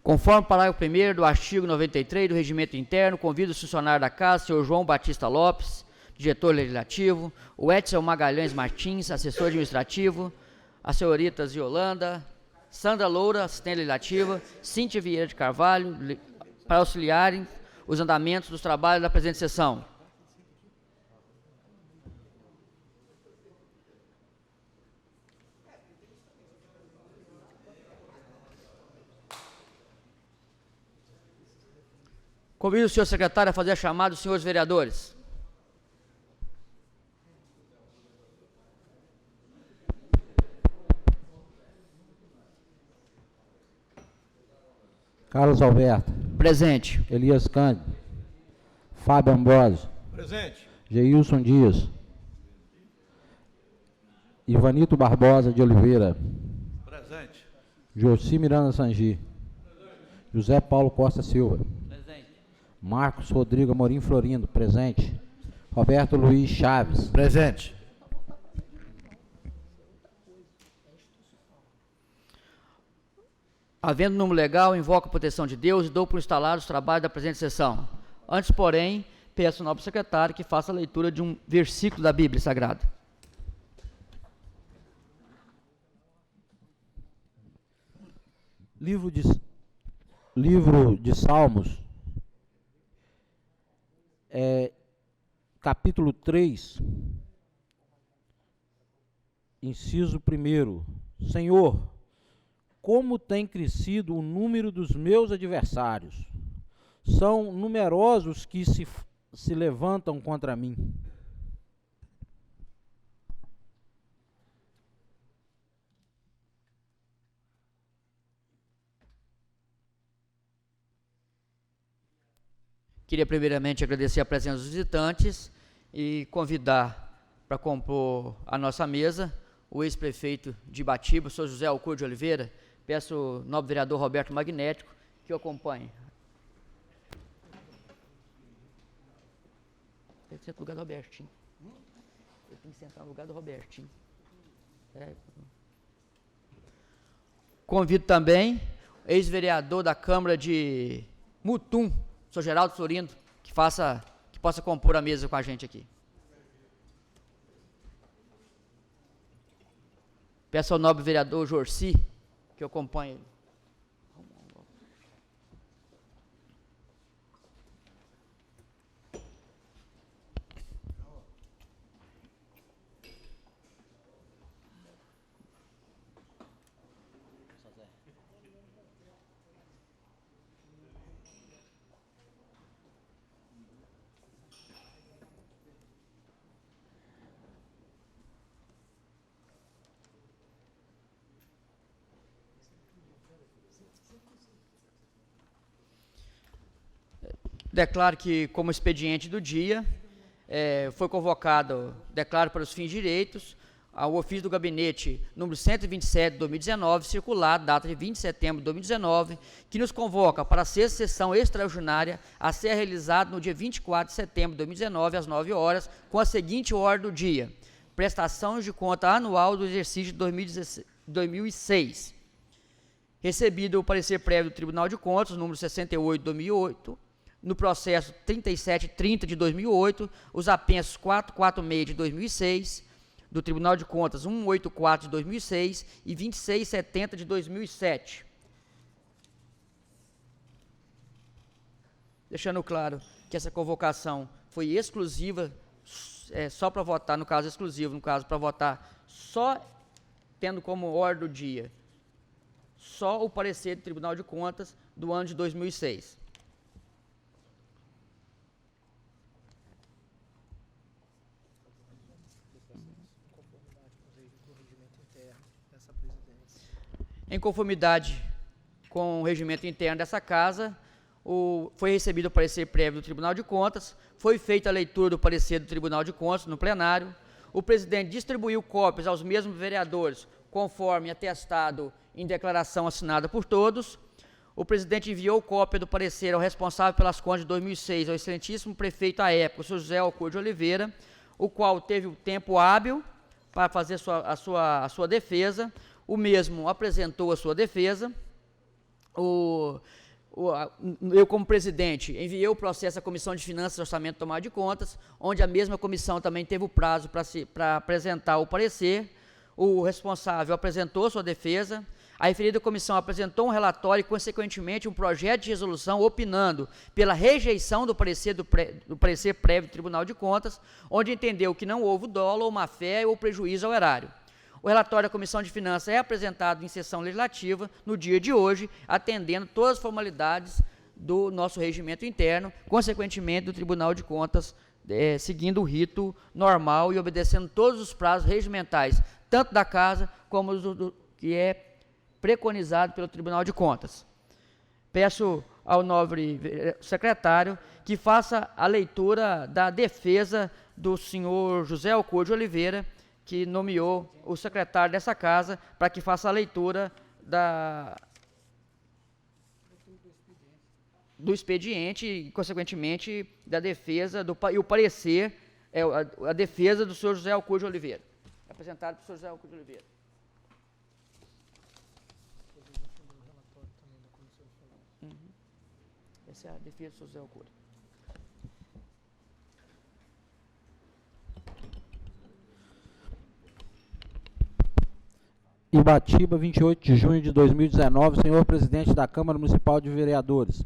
Conforme o parágrafo 1º do artigo 93 do Regimento Interno, convido o funcionário da Casa, senhor João Batista Lopes, diretor legislativo, o Edson Magalhães Martins, assessor administrativo, a senhoritas Yolanda, Sandra Loura, assistente legislativa, Cíntia Vieira de Carvalho, para auxiliarem os andamentos dos trabalhos da presente sessão. Convido o senhor secretário a fazer a chamada dos senhores vereadores. Carlos Alberto. Presente. Elias Cândido. Fábio Ambrosio. Presente. Geilson Dias. Ivanito Barbosa de Oliveira. Presente. Joci Miranda Sangi. José Paulo Costa Silva. Presente. Marcos Rodrigo Amorim Florindo. Presente. Roberto Luiz Chaves. Presente. Havendo número legal, invoco a proteção de Deus e dou por instalados os trabalhos da presente sessão. Antes, porém, peço ao nobre secretário que faça a leitura de um versículo da Bíblia Sagrada. Livro de Salmos, capítulo 3, inciso 1. Senhor, como tem crescido o número dos meus adversários. São numerosos que se levantam contra mim. Queria primeiramente agradecer a presença dos visitantes e convidar para compor a nossa mesa o ex-prefeito de Ibatiba, o senhor José Alcur de Oliveira. Peço ao nobre vereador Roberto Magnético que o acompanhe. Ele senta no lugar do Robertinho. Ele tem que sentar no lugar do Robertinho. Convido também o ex-vereador da Câmara de Mutum, o senhor Geraldo Florindo, que possa compor a mesa com a gente aqui. Peço ao nobre vereador Jorci que eu acompanhe ele. Declaro que, como expediente do dia, foi convocado, declaro para os fins de direitos, ao ofício do gabinete número 127 de 2019, circular, data de 20 de setembro de 2019, que nos convoca para a sexta sessão extraordinária a ser realizada no dia 24 de setembro de 2019, às 9 horas, com a seguinte ordem do dia: prestação de conta anual do exercício de 2006. Recebido o parecer prévio do Tribunal de Contas, número 68 de 2008, no processo 3730 de 2008, os apensos 446 de 2006, do Tribunal de Contas 184 de 2006 e 2670 de 2007. Deixando claro que essa convocação foi exclusiva, só para votar, no caso exclusivo, no caso para votar só tendo como ordem do dia só o parecer do Tribunal de Contas do ano de 2006. Em conformidade com o regimento interno dessa Casa, foi recebido o parecer prévio do Tribunal de Contas, foi feita a leitura do parecer do Tribunal de Contas no plenário, o presidente distribuiu cópias aos mesmos vereadores, conforme atestado em declaração assinada por todos. O presidente enviou cópia do parecer ao responsável pelas contas de 2006, ao excelentíssimo prefeito à época, o senhor José Alcur de Oliveira, o qual teve o tempo hábil para fazer a sua defesa. O mesmo apresentou a sua defesa Eu, como presidente, enviei o processo à Comissão de Finanças e Orçamento e Tomada de Contas, onde a mesma comissão também teve o prazo para apresentar o parecer. O responsável apresentou sua defesa, a referida comissão apresentou um relatório e, consequentemente, um projeto de resolução opinando pela rejeição do parecer prévio do Tribunal de Contas, onde entendeu que não houve dolo ou má-fé ou prejuízo ao erário. O relatório da Comissão de Finanças é apresentado em sessão legislativa no dia de hoje, atendendo todas as formalidades do nosso regimento interno, consequentemente do Tribunal de Contas, seguindo o rito normal e obedecendo todos os prazos regimentais, tanto da Casa como do que é preconizado pelo Tribunal de Contas. Peço ao nobre secretário que faça a leitura da defesa do senhor José Alcor de Oliveira, que nomeou o secretário dessa Casa, para que faça a leitura do expediente e, consequentemente, da defesa e o parecer, a defesa do senhor José Alcor de Oliveira. Apresentado pelo senhor José Alcor de Oliveira. Essa é a defesa do senhor José Alcor. Ibatiba, 28 de junho de 2019, senhor presidente da Câmara Municipal de Vereadores.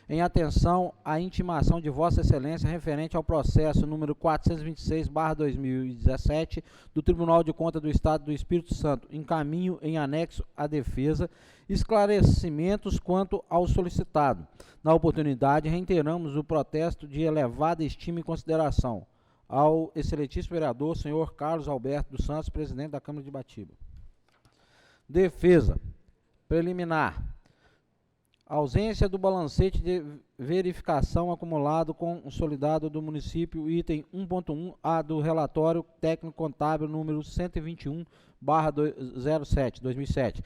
Em atenção à intimação de Vossa Excelência referente ao processo número 426/2017 do Tribunal de Contas do Estado do Espírito Santo, encaminho em anexo à defesa esclarecimentos quanto ao solicitado. Na oportunidade, reiteramos o protesto de elevada estima e consideração ao excelentíssimo vereador, senhor Carlos Alberto dos Santos, presidente da Câmara de Ibatiba. Defesa preliminar. Ausência do balancete de verificação acumulado consolidado do município, item 1.1a do relatório técnico contábil número 121/07, 2007.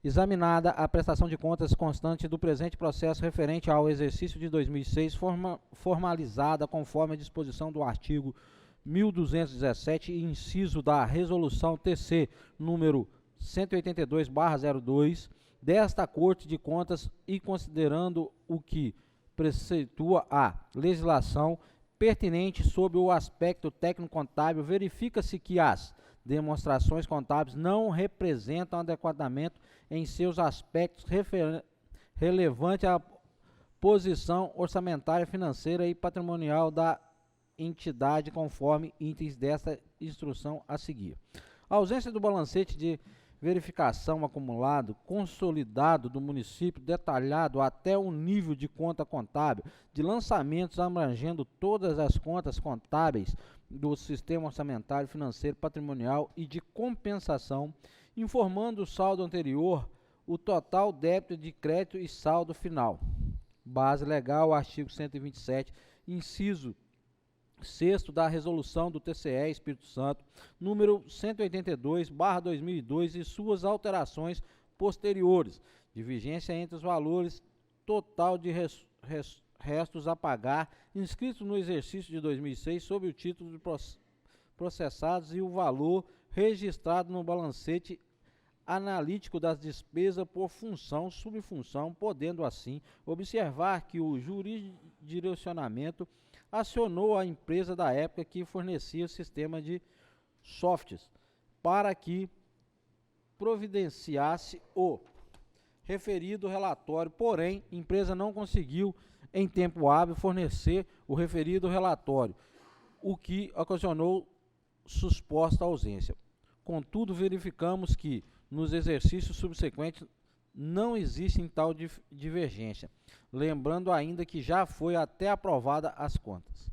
Examinada a prestação de contas constante do presente processo referente ao exercício de 2006, formalizada conforme a disposição do artigo 1217, inciso da Resolução TC número 182/02 desta Corte de Contas e considerando o que preceitua a legislação pertinente sob o aspecto técnico-contábil, verifica-se que as demonstrações contábeis não representam adequadamente em seus aspectos relevante à posição orçamentária, financeira e patrimonial da entidade, conforme itens desta instrução a seguir. A ausência do balancete de verificação acumulado, consolidado do município, detalhado até o nível de conta contábil, de lançamentos abrangendo todas as contas contábeis do sistema orçamentário, financeiro, patrimonial e de compensação, informando o saldo anterior, o total débito de crédito e saldo final. Base legal, artigo 127, inciso 6º da Resolução do TCE Espírito Santo, número 182/2002 e suas alterações posteriores, de vigência entre os valores total de restos a pagar inscritos no exercício de 2006 sob o título de processados e o valor registrado no balancete analítico das despesas por função, subfunção, podendo assim observar que o jurisdicionamento acionou a empresa da época que fornecia o sistema de softwares para que providenciasse o referido relatório, porém, a empresa não conseguiu em tempo hábil fornecer o referido relatório, o que ocasionou suposta ausência. Contudo, verificamos que nos exercícios subsequentes não existe tal divergência, lembrando ainda que já foi até aprovada as contas.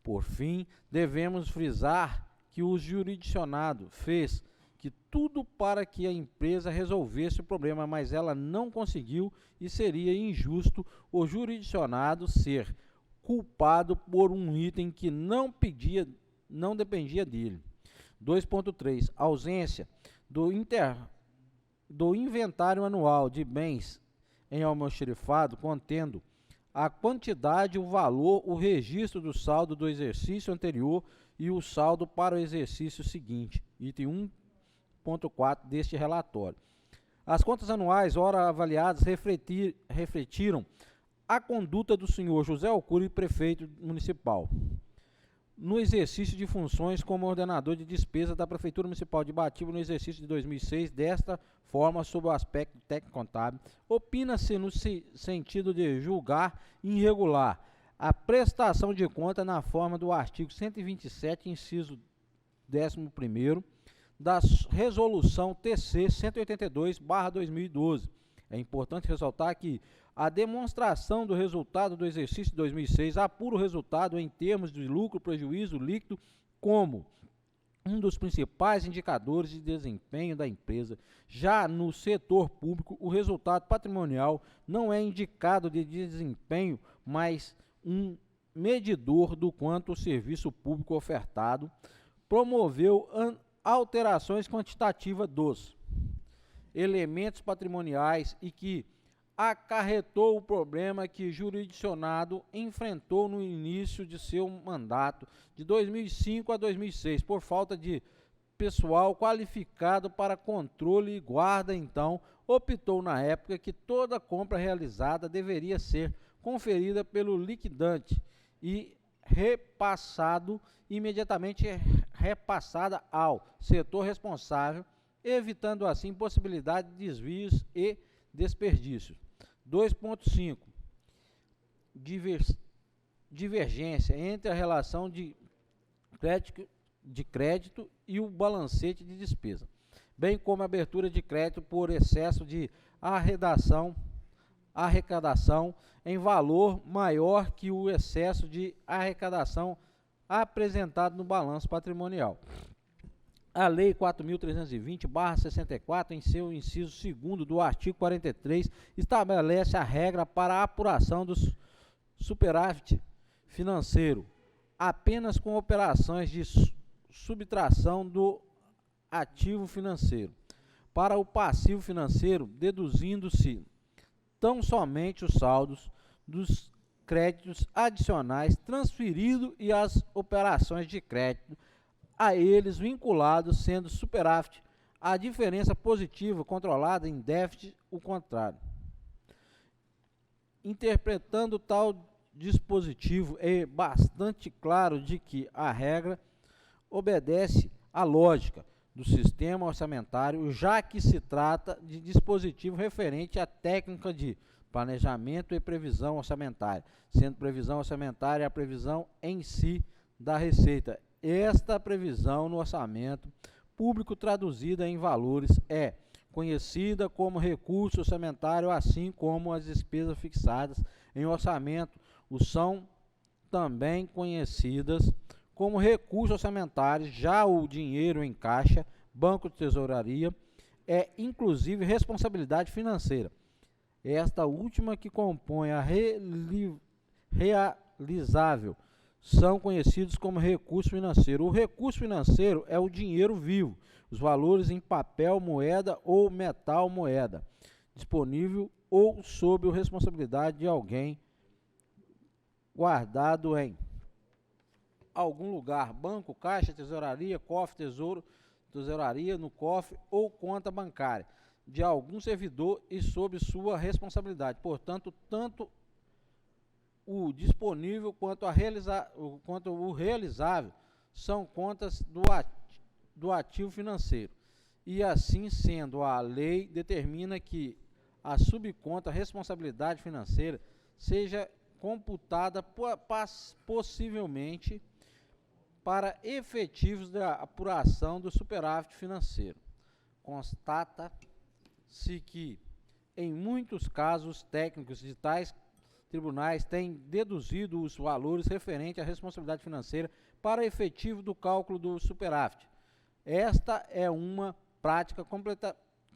Por fim, devemos frisar que o jurisdicionado fez que tudo para que a empresa resolvesse o problema, mas ela não conseguiu e seria injusto o jurisdicionado ser culpado por um item que não dependia dele. 2.3. Ausência do inventário anual de bens em almoxarifado contendo a quantidade, o valor, o registro do saldo do exercício anterior e o saldo para o exercício seguinte, item 1.4 deste relatório. As contas anuais, ora avaliadas, refletiram a conduta do senhor José Alcuri, prefeito municipal, no exercício de funções como ordenador de despesa da Prefeitura Municipal de Ibatiba no exercício de 2006, desta forma, sob o aspecto técnico-contábil, opina-se no sentido de julgar irregular a prestação de conta na forma do artigo 127, inciso 11º, da Resolução TC 182/2012. É importante ressaltar que a demonstração do resultado do exercício de 2006 apura o resultado em termos de lucro, prejuízo líquido como um dos principais indicadores de desempenho da empresa. Já no setor público, o resultado patrimonial não é indicado de desempenho, mas um medidor do quanto o serviço público ofertado promoveu alterações quantitativas dos elementos patrimoniais e que acarretou o problema que o jurisdicionado enfrentou no início de seu mandato, de 2005 a 2006, por falta de pessoal qualificado para controle e guarda. Então, optou na época que toda compra realizada deveria ser conferida pelo liquidante e imediatamente repassada ao setor responsável, evitando assim possibilidade de desvios e desperdícios. 2.5. Divergência entre a relação de crédito e o balancete de despesa, bem como a abertura de crédito por excesso de arrecadação em valor maior que o excesso de arrecadação apresentado no balanço patrimonial. A Lei 4.320/64, em seu inciso 2º do artigo 43, estabelece a regra para a apuração do superávit financeiro apenas com operações de subtração do ativo financeiro para o passivo financeiro, deduzindo-se tão somente os saldos dos créditos adicionais transferidos e as operações de crédito a eles vinculados, sendo superávit a diferença positiva controlada em déficit o contrário. Interpretando tal dispositivo, é bastante claro de que a regra obedece à lógica do sistema orçamentário, já que se trata de dispositivo referente à técnica de planejamento e previsão orçamentária, sendo previsão orçamentária a previsão em si da receita. Esta previsão no orçamento público traduzida em valores é conhecida como recurso orçamentário, assim como as despesas fixadas em orçamento são também conhecidas como recursos orçamentários. Já o dinheiro em caixa, banco de tesouraria, é inclusive responsabilidade financeira. Esta última que compõe a realizável são conhecidos como recurso financeiro. O recurso financeiro é o dinheiro vivo, os valores em papel, moeda ou metal moeda, disponível ou sob a responsabilidade de alguém, guardado em algum lugar, banco, caixa, tesouraria, cofre, tesouro, tesouraria, no cofre ou conta bancária de algum servidor e sob sua responsabilidade. Portanto, tanto o disponível quanto o realizável são contas do ativo financeiro. E assim sendo, a lei determina que a subconta responsabilidade financeira seja computada possivelmente para efetivos da apuração do superávit financeiro. Constata-se que, em muitos casos técnicos de tais tribunais têm deduzido os valores referentes à responsabilidade financeira para efetivo do cálculo do superávit. Esta é uma prática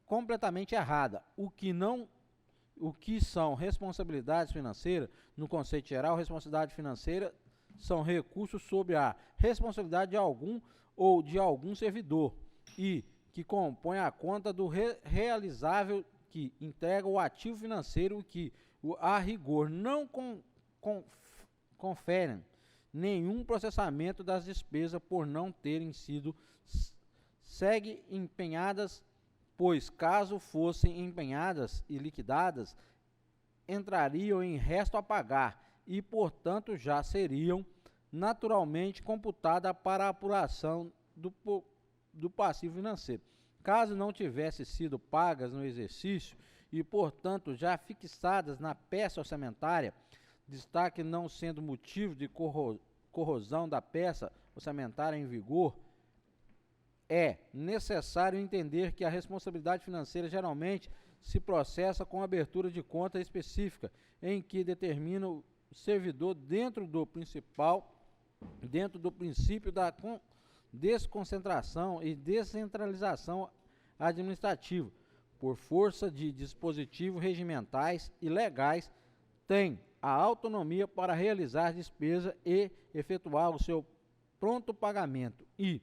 completamente errada. O que são responsabilidades financeiras? No conceito geral, responsabilidade financeira são recursos sobre a responsabilidade de algum ou de algum servidor e que compõem a conta do realizável que entrega o ativo financeiro que, a rigor, não conferem nenhum processamento das despesas por não terem sido empenhadas pois caso fossem empenhadas e liquidadas, entrariam em resto a pagar e, portanto, já seriam naturalmente computadas para a apuração do passivo financeiro. Caso não tivessem sido pagas no exercício e, portanto, já fixadas na peça orçamentária, destaque não sendo motivo de corrosão da peça orçamentária em vigor, é necessário entender que a responsabilidade financeira geralmente se processa com abertura de conta específica, em que determina o servidor dentro do princípio da desconcentração e descentralização administrativa, por força de dispositivos regimentais e legais, tem a autonomia para realizar despesa e efetuar o seu pronto pagamento e,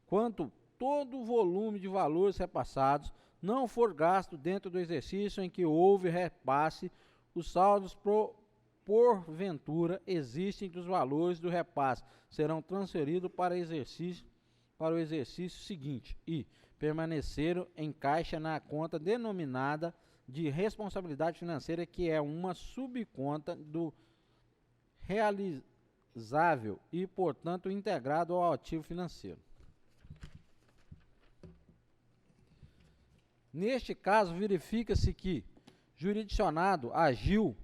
quanto todo o volume de valores repassados não for gasto dentro do exercício em que houve repasse, os saldos porventura existem dos valores do repasse serão transferidos para o exercício seguinte e permaneceram em caixa na conta denominada de responsabilidade financeira, que é uma subconta do realizável e, portanto, integrado ao ativo financeiro. Neste caso, verifica-se que jurisdicionado agiu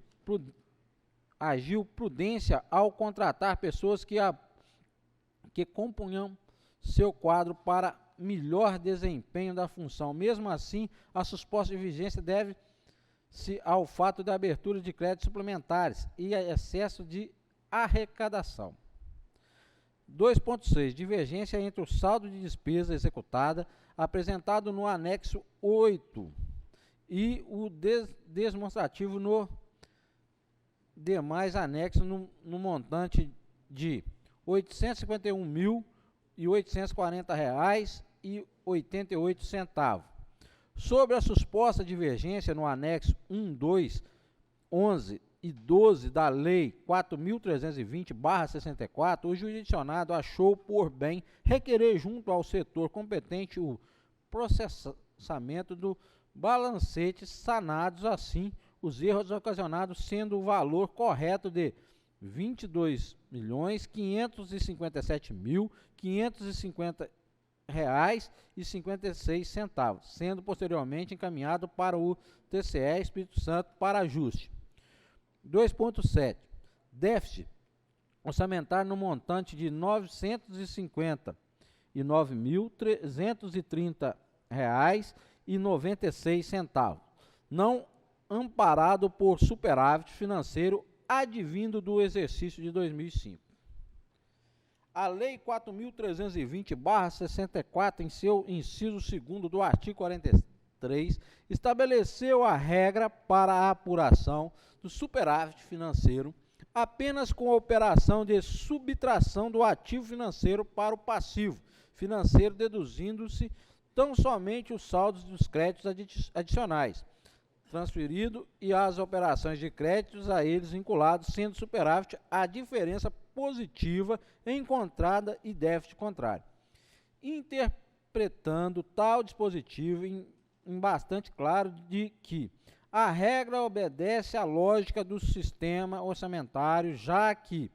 prudência ao contratar pessoas que compunham seu quadro para melhor desempenho da função. Mesmo assim, a suposta de vigência deve-se ao fato da abertura de créditos suplementares e excesso de arrecadação. 2.6. Divergência entre o saldo de despesa executada apresentado no anexo 8 e o demonstrativo no demais anexos no montante de R$ 851.840,88. Sobre a suposta divergência no anexo 1, 2, 11 e 12 da Lei 4.320/64, o jurisdicionado achou por bem requerer junto ao setor competente o processamento do balancete, sanados assim os erros ocasionados, sendo o valor correto de R$ 22.557.550,56, sendo posteriormente encaminhado para o TCE Espírito Santo para ajuste. 2.7. Déficit orçamentário no montante de R$ 959.330,96, não amparado por superávit financeiro advindo do exercício de 2005. A Lei 4.320/64, em seu inciso 2º do artigo 43, estabeleceu a regra para a apuração do superávit financeiro apenas com a operação de subtração do ativo financeiro para o passivo financeiro, deduzindo-se tão somente os saldos dos créditos adicionais transferido e as operações de créditos a eles vinculados, sendo superávit a diferença positiva encontrada e déficit contrário. Interpretando tal dispositivo em bastante claro de que a regra obedece à lógica do sistema orçamentário, já que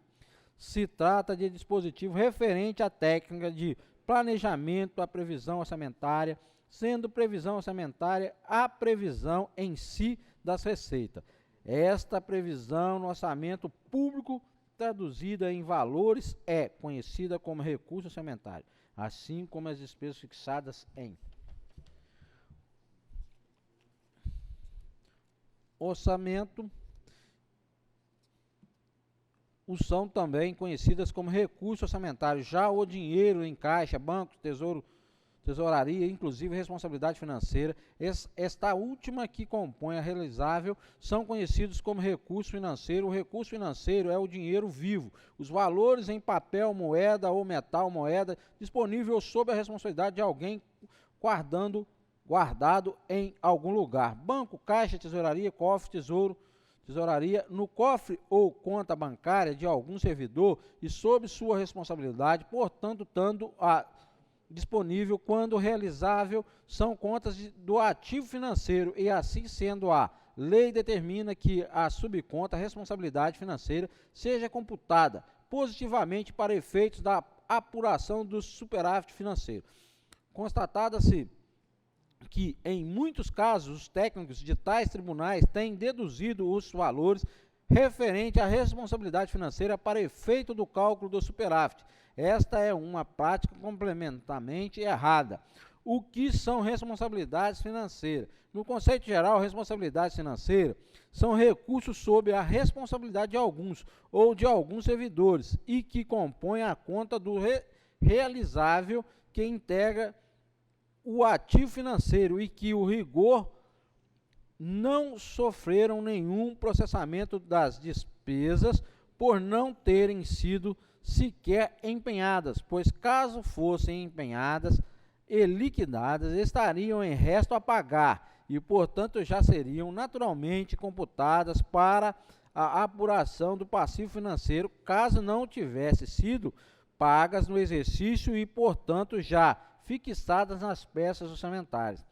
se trata de dispositivo referente à técnica de planejamento, à previsão orçamentária, sendo previsão orçamentária a previsão em si das receitas. Esta previsão no orçamento público, traduzida em valores, é conhecida como recurso orçamentário, assim como as despesas fixadas em orçamento, são também conhecidas como recurso orçamentário. Já o dinheiro em caixa, banco, tesouraria, inclusive responsabilidade financeira, esta última que compõe a realizável, são conhecidos como recurso financeiro. O recurso financeiro é o dinheiro vivo, os valores em papel, moeda ou metal, moeda, disponível sob a responsabilidade de alguém guardado em algum lugar. Banco, caixa, tesouraria, cofre, tesouraria, no cofre ou conta bancária de algum servidor e sob sua responsabilidade, portanto, disponível quando realizável são contas do ativo financeiro e, assim sendo, a lei determina que a subconta responsabilidade financeira seja computada positivamente para efeitos da apuração do superávit financeiro. Constatada-se que, em muitos casos, os técnicos de tais tribunais têm deduzido os valores referentes à responsabilidade financeira para efeito do cálculo do superávit. Esta é uma prática complementarmente errada. O que são responsabilidades financeiras? No conceito geral, responsabilidades financeiras são recursos sob a responsabilidade de alguns ou de alguns servidores e que compõem a conta do realizável que integra o ativo financeiro e que, o rigor, não sofreram nenhum processamento das despesas por não terem sido sequer empenhadas, pois caso fossem empenhadas e liquidadas, estariam em resto a pagar e, portanto, já seriam naturalmente computadas para a apuração do passivo financeiro, caso não tivesse sido pagas no exercício e, portanto, já fixadas nas peças orçamentárias.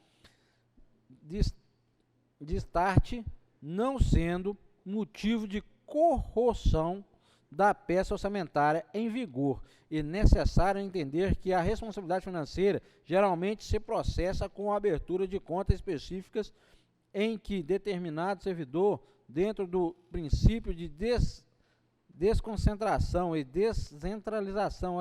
Destarte não sendo motivo de corroção da peça orçamentária em vigor e necessário entender que a responsabilidade financeira geralmente se processa com a abertura de contas específicas em que determinado servidor, dentro do princípio de desconcentração e descentralização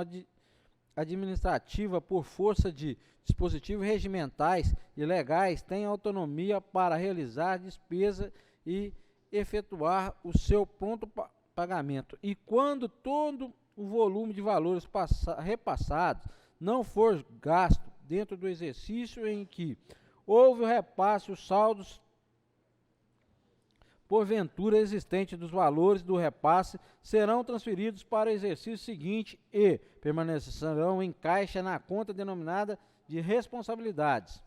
administrativa por força de dispositivos regimentais e legais, tem autonomia para realizar despesa e efetuar o seu pronto pagamento. E quando todo o volume de valores repassados não for gasto dentro do exercício em que houve o repasse, os saldos porventura existentes dos valores do repasse serão transferidos para o exercício seguinte e permanecerão em caixa na conta denominada de responsabilidades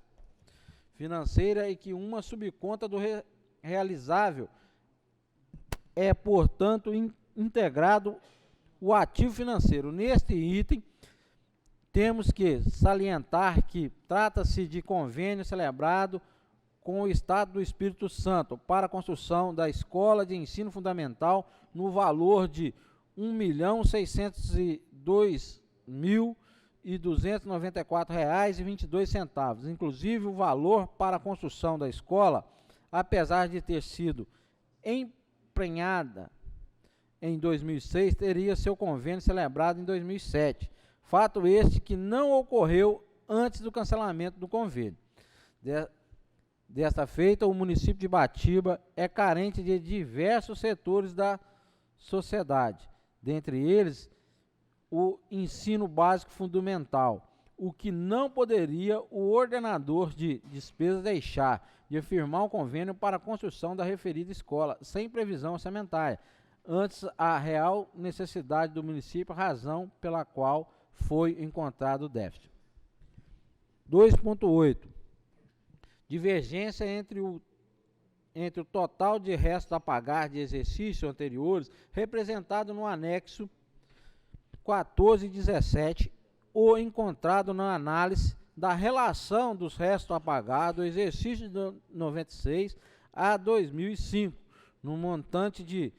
financeira e que uma subconta do realizável é, portanto, integrado o ativo financeiro. Neste item, temos que salientar que trata-se de convênio celebrado com o Estado do Espírito Santo para a construção da Escola de Ensino Fundamental no valor de R$ 1.602.294,22, inclusive o valor para a construção da escola, apesar de ter sido empenhada em 2006, teria seu convênio celebrado em 2007. Fato este que não ocorreu antes do cancelamento do convênio. Desta feita, o município de Ibatiba é carente de diversos setores da sociedade, dentre eles o ensino básico fundamental, o que não poderia o ordenador de despesas deixar de firmar um convênio para a construção da referida escola, sem previsão orçamentária, antes a real necessidade do município, razão pela qual foi encontrado o déficit. 2.8. Divergência entre o total de resto a pagar de exercícios anteriores, representado no anexo 14 e 17, ou encontrado na análise da relação dos restos a pagar do exercício de 96 a 2005, no montante de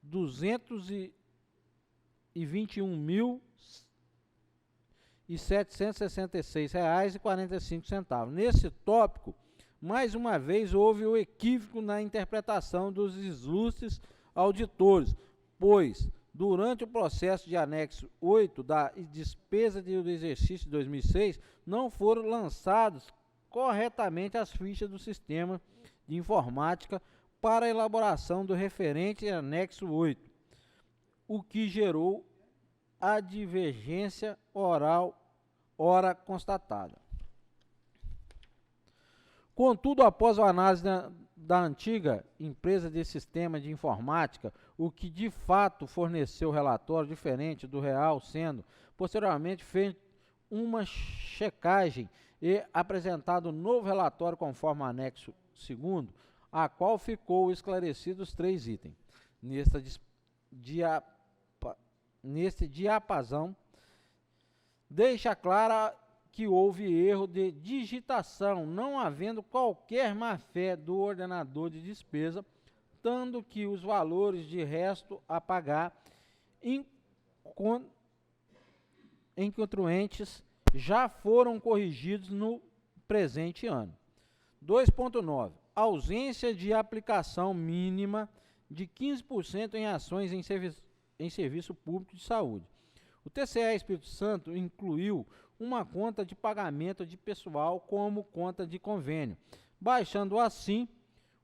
R$ 221.766,45. Nesse tópico, mais uma vez houve o equívoco na interpretação dos ilustres auditores, pois, durante o processo de anexo 8 da despesa do exercício de 2006, não foram lançados corretamente as fichas do sistema de informática para a elaboração do referente anexo 8, o que gerou a divergência oral ora constatada. Contudo, após a análise da antiga empresa de sistema de informática, o que de fato forneceu relatório diferente do real, sendo posteriormente feito uma checagem e apresentado um novo relatório conforme o anexo 2º, a qual ficou esclarecidos 3 itens. Neste diapasão, deixa clara que houve erro de digitação, não havendo qualquer má-fé do ordenador de despesa, tanto que os valores de resto a pagar incongruentes já foram corrigidos no presente ano. 2.9. Ausência de aplicação mínima de 15% em ações em serviço público de saúde. O TCE Espírito Santo incluiu uma conta de pagamento de pessoal como conta de convênio, baixando assim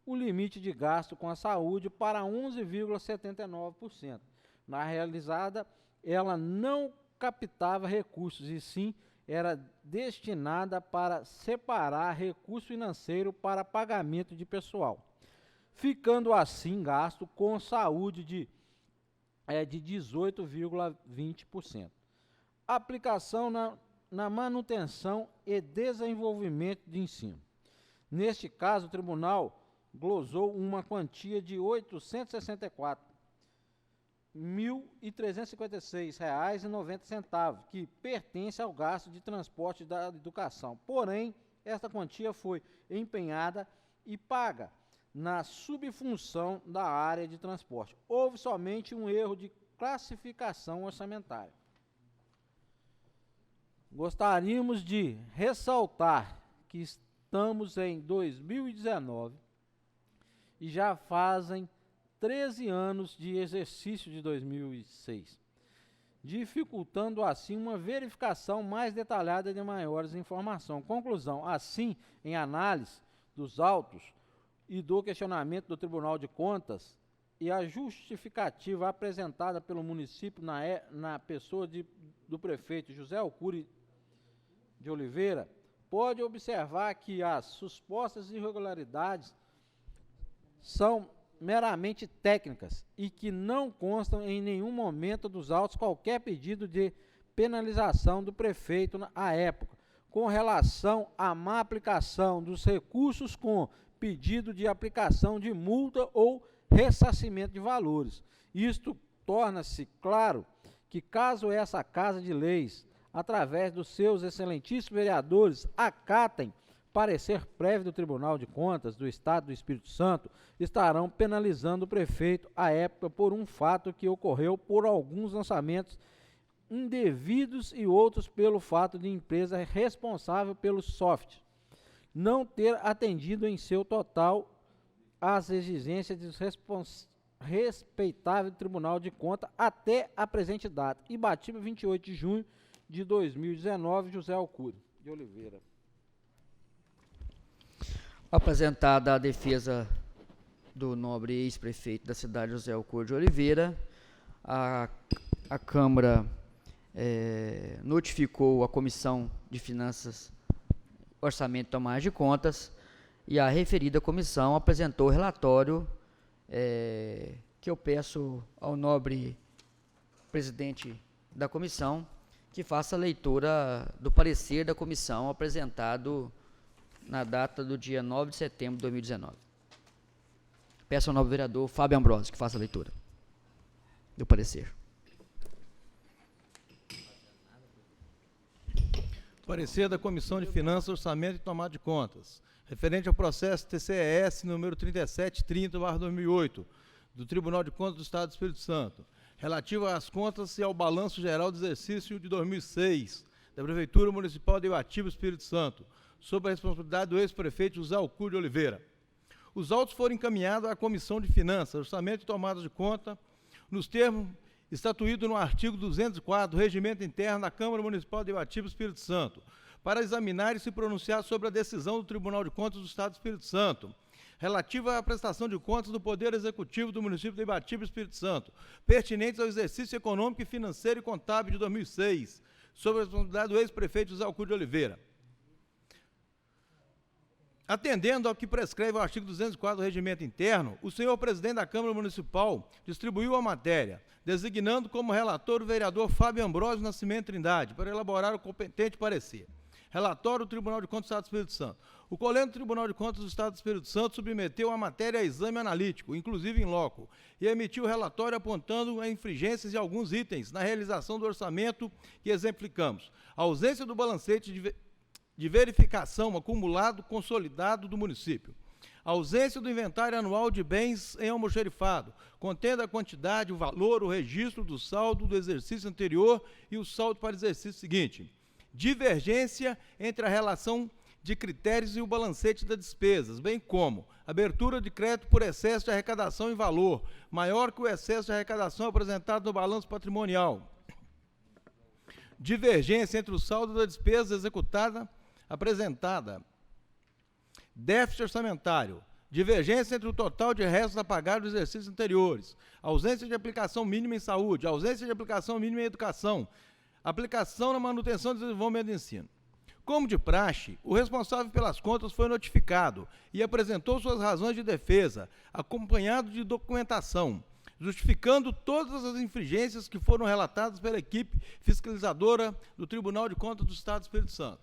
o limite de gasto com a saúde para 11,79%. Na realizada, ela não captava recursos, e sim era destinada para separar recurso financeiro para pagamento de pessoal, ficando assim gasto com saúde de 18,20%. Aplicação na manutenção e desenvolvimento de ensino. Neste caso, o tribunal glosou uma quantia de R$ 864.356,90, que pertence ao gasto de transporte da educação. Porém, esta quantia foi empenhada e paga na subfunção da área de transporte. Houve somente um erro de classificação orçamentária. Gostaríamos de ressaltar que estamos em 2019 e já fazem 13 anos de exercício de 2006, dificultando assim uma verificação mais detalhada de maiores informações. Conclusão: assim, em análise dos autos e do questionamento do Tribunal de Contas e a justificativa apresentada pelo município na pessoa do prefeito José Alcury de Oliveira, pode observar que as supostas irregularidades são meramente técnicas e que não constam em nenhum momento dos autos qualquer pedido de penalização do prefeito à época, com relação à má aplicação dos recursos com pedido de aplicação de multa ou ressarcimento de valores. Isto torna-se claro que, caso essa Casa de Leis, através dos seus excelentíssimos vereadores, acatem parecer prévio do Tribunal de Contas do Estado do Espírito Santo, estarão penalizando o prefeito à época por um fato que ocorreu por alguns lançamentos indevidos e outros pelo fato de empresa responsável pelo software não ter atendido em seu total às exigências do respeitável Tribunal de Contas até a presente data. Ibatiba, 28 de junho de 2019, José Alcury de Oliveira. Apresentada a defesa do nobre ex-prefeito da cidade, José Alcury de Oliveira, a Câmara notificou a Comissão de Finanças, Orçamento e Tomada de Contas, e a referida comissão apresentou o relatório que eu peço ao nobre presidente da comissão que faça a leitura do parecer da comissão apresentado na data do dia 9 de setembro de 2019. Peço ao nobre vereador Fábio Ambrosio que faça a leitura do parecer. Parecer da Comissão de Finanças, Orçamento e Tomada de Contas, referente ao processo TCES número 3730/2008, do Tribunal de Contas do Estado do Espírito Santo, relativo às contas e ao balanço geral do exercício de 2006 da Prefeitura Municipal de Ibatiba, Espírito Santo, sob a responsabilidade do ex-prefeito José Alcury de Oliveira. Os autos foram encaminhados à Comissão de Finanças, Orçamento e Tomada de Conta, nos termos estatuído no artigo 204 do Regimento Interno da Câmara Municipal de Ibatiba, Espírito Santo, para examinar e se pronunciar sobre a decisão do Tribunal de Contas do Estado do Espírito Santo, relativa à prestação de contas do Poder Executivo do município de Ibatiba, Espírito Santo, pertinentes ao exercício econômico, financeiro e contábil de 2006, sob a responsabilidade do ex-prefeito José Alcury de Oliveira. Atendendo ao que prescreve o artigo 204 do Regimento Interno, o senhor presidente da Câmara Municipal distribuiu a matéria, designando como relator o vereador Fábio Ambrosio Nascimento Trindade, para elaborar o competente parecer. Relatório do Tribunal de Contas do Estado do Espírito Santo. O Colégio do Tribunal de Contas do Estado do Espírito Santo submeteu a matéria a exame analítico, inclusive em loco, e emitiu o relatório apontando a infringências de alguns itens na realização do orçamento que exemplificamos. A ausência do balancete de verificação acumulado consolidado do município. A ausência do inventário anual de bens em almoxarifado, contendo a quantidade, o valor, o registro do saldo do exercício anterior e o saldo para o exercício seguinte. Divergência entre a relação de critérios e o balancete das despesas, bem como abertura de crédito por excesso de arrecadação em valor, maior que o excesso de arrecadação apresentado no balanço patrimonial. Divergência entre o saldo da despesa executada apresentada. Déficit orçamentário. Divergência entre o total de restos a pagar dos exercícios anteriores. Ausência de aplicação mínima em saúde. Ausência de aplicação mínima em educação. Aplicação na manutenção e desenvolvimento do ensino. Como de praxe, o responsável pelas contas foi notificado e apresentou suas razões de defesa, acompanhado de documentação, justificando todas as infringências que foram relatadas pela equipe fiscalizadora do Tribunal de Contas do Estado do Espírito Santo.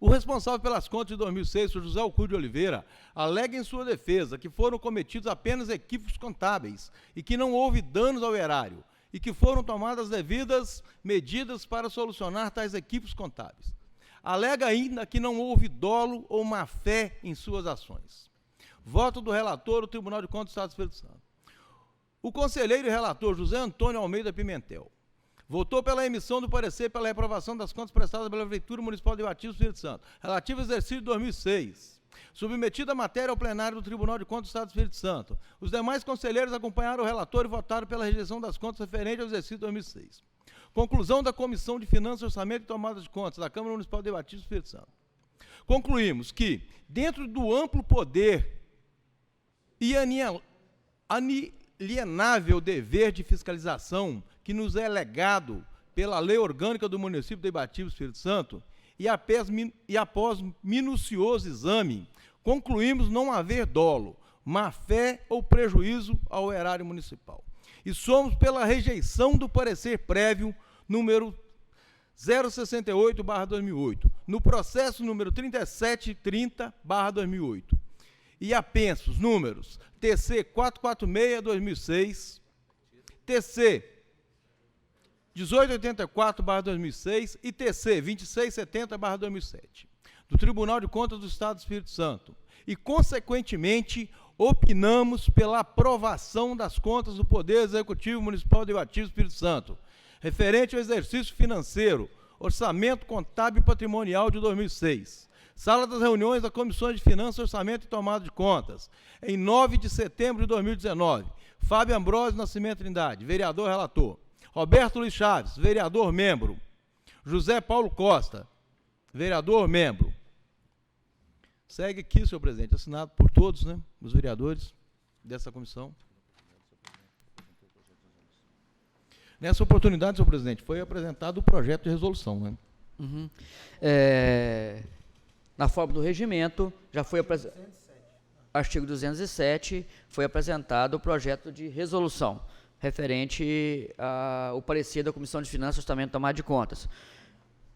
O responsável pelas contas de 2006, o José Alcude de Oliveira, alega em sua defesa que foram cometidos apenas equívocos contábeis e que não houve danos ao erário e que foram tomadas devidas medidas para solucionar tais equívocos contábeis. Alega ainda que não houve dolo ou má-fé em suas ações. Voto do relator do Tribunal de Contas do Estado do Espírito Santo. O conselheiro e relator José Antônio Almeida Pimentel votou pela emissão do parecer pela reprovação das contas prestadas pela Prefeitura Municipal de Ibatiba do Espírito Santo, relativo ao exercício de 2006. Submetida a matéria ao plenário do Tribunal de Contas do Estado do Espírito Santo. Os demais conselheiros acompanharam o relator e votaram pela rejeição das contas referentes ao exercício de 2006. Conclusão da Comissão de Finanças, Orçamento e Tomada de Contas da Câmara Municipal de Ibatiba do Espírito Santo. Concluímos que, dentro do amplo poder e inalienável dever de fiscalização que nos é legado pela Lei Orgânica do Município de Ibatiba do Espírito Santo, e após minucioso exame, concluímos não haver dolo, má-fé ou prejuízo ao erário municipal. E somos pela rejeição do parecer prévio número 068/2008, no processo número 3730/2008. E apensos números TC 446/2006, TC 1884/2006 e TC 2670/2007, do Tribunal de Contas do Estado do Espírito Santo. E, consequentemente, opinamos pela aprovação das contas do Poder Executivo Municipal de Ibatiba do Espírito Santo, referente ao exercício financeiro, orçamento contábil e patrimonial de 2006. Sala das reuniões da Comissão de Finanças, Orçamento e Tomada de Contas, em 9 de setembro de 2019. Fábio Ambrosio Nascimento Trindade, vereador relator. Roberto Luiz Chaves, vereador membro. José Paulo Costa, vereador membro. Segue aqui, senhor presidente, assinado por todos, né, os vereadores dessa comissão. Nessa oportunidade, senhor presidente, foi apresentado o projeto de resolução, né? Uhum. Na forma do regimento, já foi apresentado, artigo 207, foi apresentado o projeto de resolução referente ao parecer da Comissão de Finanças, Orçamento e Tomada de Contas.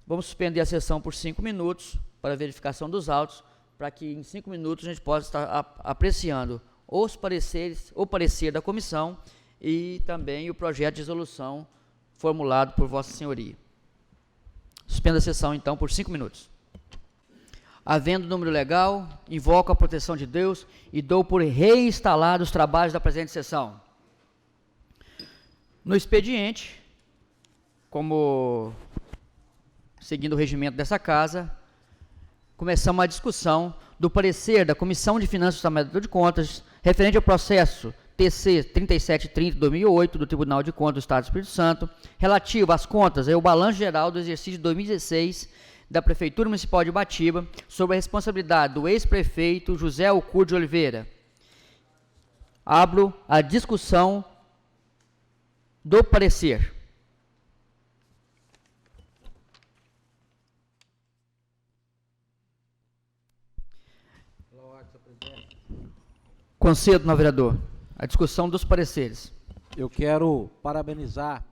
Vamos suspender a sessão por 5 minutos para verificação dos autos, para que em 5 minutos a gente possa estar apreciando os pareceres, o parecer da comissão e também o projeto de resolução formulado por Vossa Senhoria. Suspenda a sessão, então, por 5 minutos. Havendo número legal, invoco a proteção de Deus e dou por reinstalados os trabalhos da presente sessão. No expediente, como seguindo o regimento dessa casa, começamos a discussão do parecer da Comissão de Finanças e Orçamento de Contas referente ao processo TC 3730/2008 do Tribunal de Contas do Estado do Espírito Santo, relativo às contas e ao balanço geral do exercício de 2016 da Prefeitura Municipal de Ibatiba, sob a responsabilidade do ex-prefeito José Alcude de Oliveira. Abro a discussão do parecer. Concedo, não, vereador, a discussão dos pareceres. Eu quero parabenizar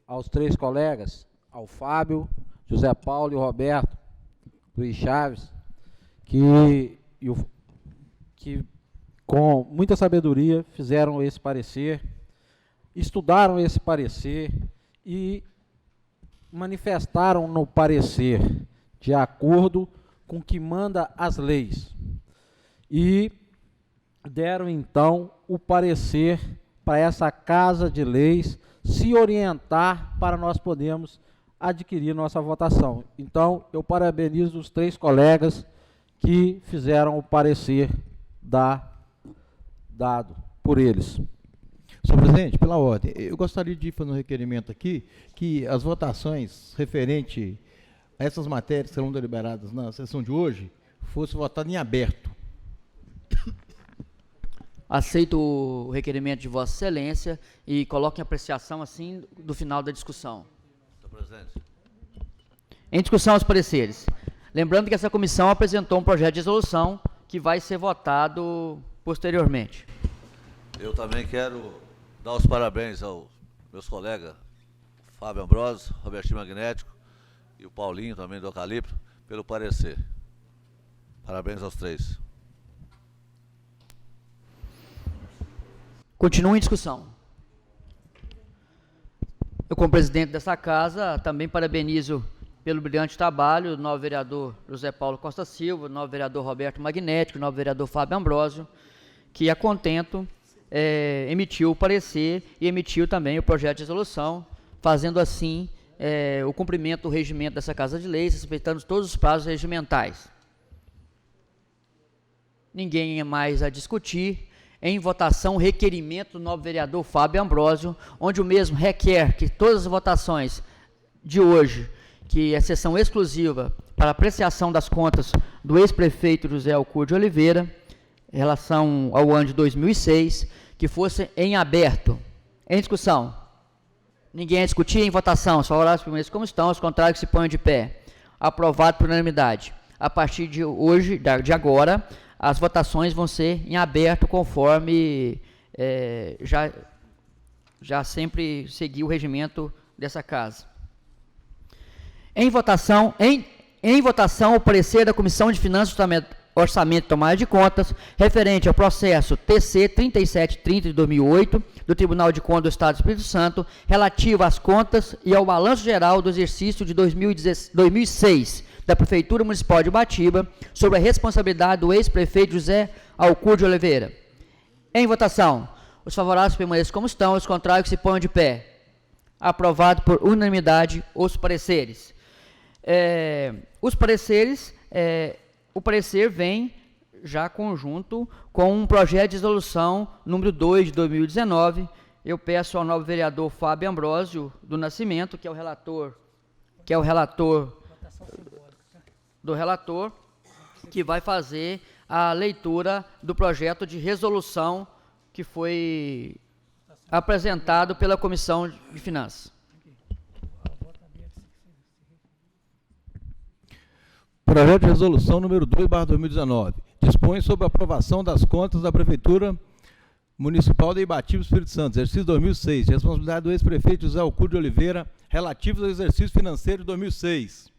aos 3 colegas, ao Fábio, José Paulo e Roberto Luiz Chaves, que com muita sabedoria fizeram esse parecer, estudaram esse parecer e manifestaram no parecer de acordo com o que manda as leis. E deram, então, o parecer para essa Casa de Leis se orientar para nós podermos adquirir nossa votação. Então, eu parabenizo os 3 colegas que fizeram o parecer dado por eles. Senhor presidente, pela ordem, eu gostaria de fazer um requerimento aqui, que as votações referente a essas matérias que serão deliberadas na sessão de hoje, fosse votada em aberto. Aceito o requerimento de Vossa Excelência e coloco em apreciação, assim, do final da discussão. Senhor presidente. Em discussão, os pareceres. Lembrando que essa comissão apresentou um projeto de resolução que vai ser votado posteriormente. Eu também quero dar os parabéns aos meus colegas Fábio Ambrosio, Robertinho Magnético e o Paulinho, também do Eucalipto, pelo parecer. Parabéns aos 3. Continua em discussão. Eu, como presidente dessa casa, também parabenizo pelo brilhante trabalho o novo vereador José Paulo Costa Silva, o novo vereador Roberto Magnético, o novo vereador Fábio Ambrosio, que, a contento, emitiu o parecer e emitiu também o projeto de resolução, fazendo assim o cumprimento do regimento dessa Casa de Leis, respeitando todos os prazos regimentais. Ninguém é mais a discutir. Em votação, o requerimento do novo vereador Fábio Ambrosio, onde o mesmo requer que todas as votações de hoje, que é sessão exclusiva para apreciação das contas do ex-prefeito José Alcur de Oliveira, em relação ao ano de 2006, que fosse em aberto. Em discussão. Ninguém a discutir. Em votação. Os favoráveis permaneçam como estão, os contrários que se ponham de pé. Aprovado por unanimidade. A partir de hoje, de agora, as votações vão ser em aberto, conforme já sempre segui o regimento dessa casa. Em votação, o parecer da Comissão de Finanças, Orçamento e Tomada de Contas, referente ao processo TC 3730 de 2008, do Tribunal de Contas do Estado do Espírito Santo, relativo às contas e ao balanço geral do exercício de 2006, da Prefeitura Municipal de Ubatiba, sobre a responsabilidade do ex-prefeito José Alcur de Oliveira. Em votação, os favoráveis permaneçam como estão, os contrários que se ponham de pé. Aprovado por unanimidade os pareceres. Os pareceres, o parecer vem já conjunto com um projeto de resolução número 2 de 2019. Eu peço ao novo vereador Fábio Ambrosio do Nascimento, que é o relator do relator, que vai fazer a leitura do projeto de resolução que foi apresentado pela Comissão de Finanças. Projeto de resolução número 2/2019 dispõe sobre a aprovação das contas da Prefeitura Municipal de Ibatiba, Espírito Santo, exercício 2006, de responsabilidade do ex-prefeito José Alcur de Oliveira, relativos ao exercício financeiro de 2006.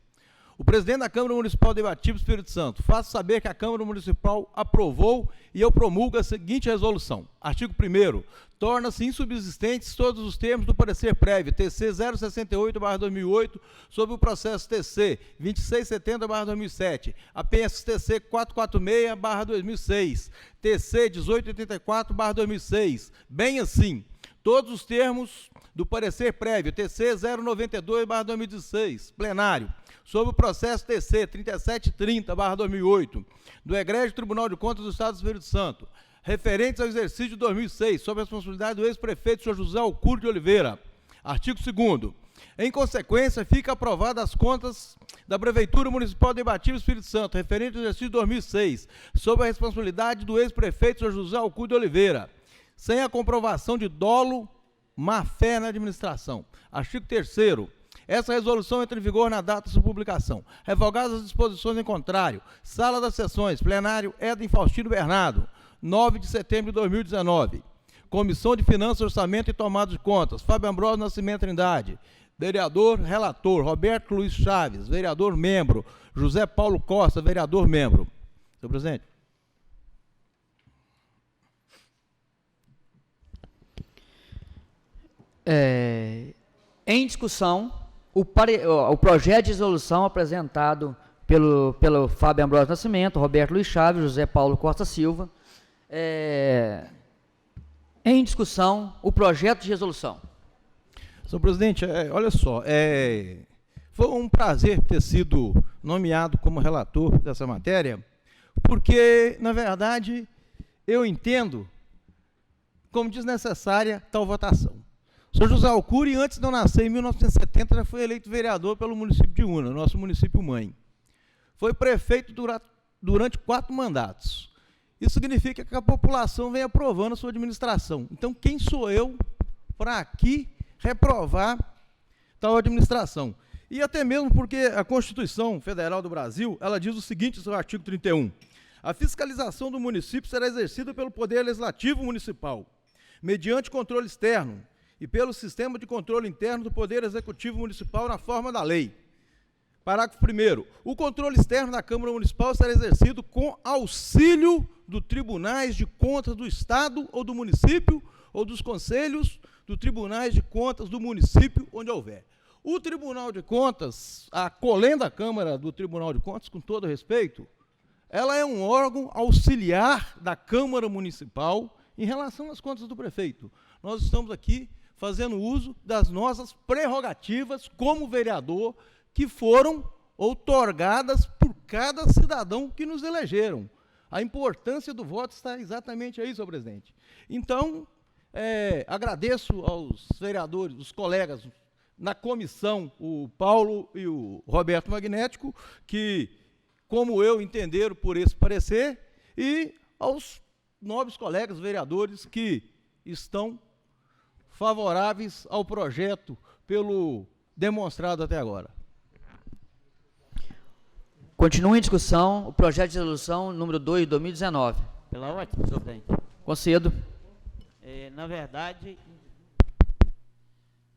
O presidente da Câmara Municipal de Ibatiba, Espírito Santo, faço saber que a Câmara Municipal aprovou e eu promulgo a seguinte resolução. Artigo 1º. Torna-se insubsistentes todos os termos do parecer prévio TC 068/2008 sobre o processo TC 2670/2007, apenas TC 446/2006, TC 1884/2006, bem assim, todos os termos do parecer prévio TC 092/2016, plenário, sobre o processo TC 3730/2008, do Egrégio Tribunal de Contas do Estado do Espírito Santo, referentes ao exercício de 2006, sob a responsabilidade do ex-prefeito Sr. José Alcur de Oliveira. Artigo 2º. Em consequência, fica aprovadas as contas da Prefeitura Municipal de Ibatiba, Espírito Santo, referente ao exercício de 2006, sob a responsabilidade do ex-prefeito Sr. José Alcur de Oliveira, sem a comprovação de dolo, má-fé na administração. Artigo 3º. Essa resolução entra em vigor na data de sua publicação. Revogadas as disposições em contrário. Sala das Sessões, plenário Edem Faustino Bernardo, 9 de setembro de 2019. Comissão de Finanças, Orçamento e Tomada de Contas, Fábio Ambrosio Nascimento Trindade, Vereador relator, Roberto Luiz Chaves. Vereador membro, José Paulo Costa, vereador membro. Senhor presidente. Em discussão, o projeto de resolução apresentado pelo Fábio Ambrosio Nascimento, Roberto Luiz Chaves, José Paulo Costa Silva. Em discussão, o projeto de resolução. Senhor presidente, olha só, foi um prazer ter sido nomeado como relator dessa matéria, porque, na verdade, eu entendo como desnecessária tal votação. O senhor José Alcuri, antes de eu nascer, em 1970, já foi eleito vereador pelo município de Una, nosso município mãe. Foi prefeito durante 4 mandatos. Isso significa que a população vem aprovando a sua administração. Então, quem sou eu para aqui reprovar tal administração? E até mesmo porque a Constituição Federal do Brasil, ela diz o seguinte no seu artigo 31. A fiscalização do município será exercida pelo Poder Legislativo Municipal, mediante controle externo, e pelo sistema de controle interno do Poder Executivo Municipal na forma da lei. Parágrafo 1º. O controle externo da Câmara Municipal será exercido com auxílio dos Tribunais de Contas do Estado ou do município, ou dos conselhos dos Tribunais de Contas do município, onde houver. O Tribunal de Contas, a colenda Câmara do Tribunal de Contas, com todo respeito, ela é um órgão auxiliar da Câmara Municipal em relação às contas do prefeito. Nós estamos aqui fazendo uso das nossas prerrogativas como vereador, que foram outorgadas por cada cidadão que nos elegeram. A importância do voto está exatamente aí, senhor presidente. Então, agradeço aos vereadores, os colegas na comissão, o Paulo e o Roberto Magnético, que, como eu, entenderam por esse parecer, e aos nobres colegas vereadores que estão favoráveis ao projeto pelo demonstrado até agora. Continua em discussão o projeto de resolução número 2 de 2019. Pela ordem, presidente. Concedo. Na verdade,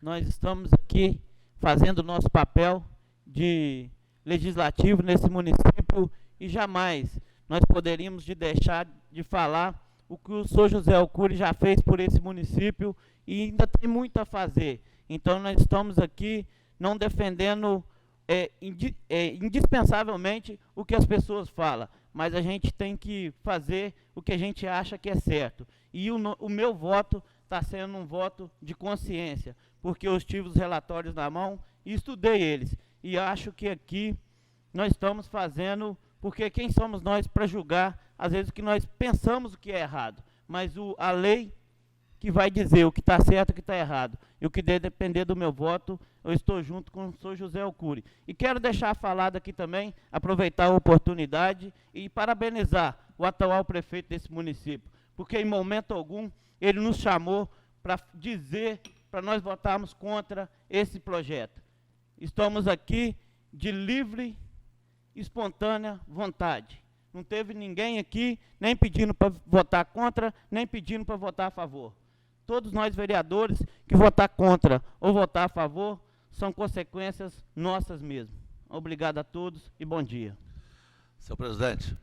nós estamos aqui fazendo o nosso papel de legislativo nesse município e jamais nós poderíamos deixar de falar o que o senhor José Alcuri já fez por esse município e ainda tem muito a fazer. Então, nós estamos aqui não defendendo indispensavelmente o que as pessoas falam, mas a gente tem que fazer o que a gente acha que é certo. E o meu voto está sendo um voto de consciência, porque eu tive os relatórios na mão e estudei eles. E acho que aqui nós estamos fazendo, porque quem somos nós para julgar, às vezes, o que nós pensamos o que é errado, mas a lei que vai dizer o que está certo e o que está errado. E o que depender do meu voto, eu estou junto com o senhor José Alcuri. E quero deixar falado aqui também, aproveitar a oportunidade e parabenizar o atual prefeito desse município, porque em momento algum ele nos chamou para dizer, para nós votarmos contra esse projeto. Estamos aqui de livre, espontânea vontade. Não teve ninguém aqui nem pedindo para votar contra, nem pedindo para votar a favor. Todos nós vereadores que votar contra ou votar a favor são consequências nossas mesmo. Obrigado a todos e bom dia. Senhor presidente,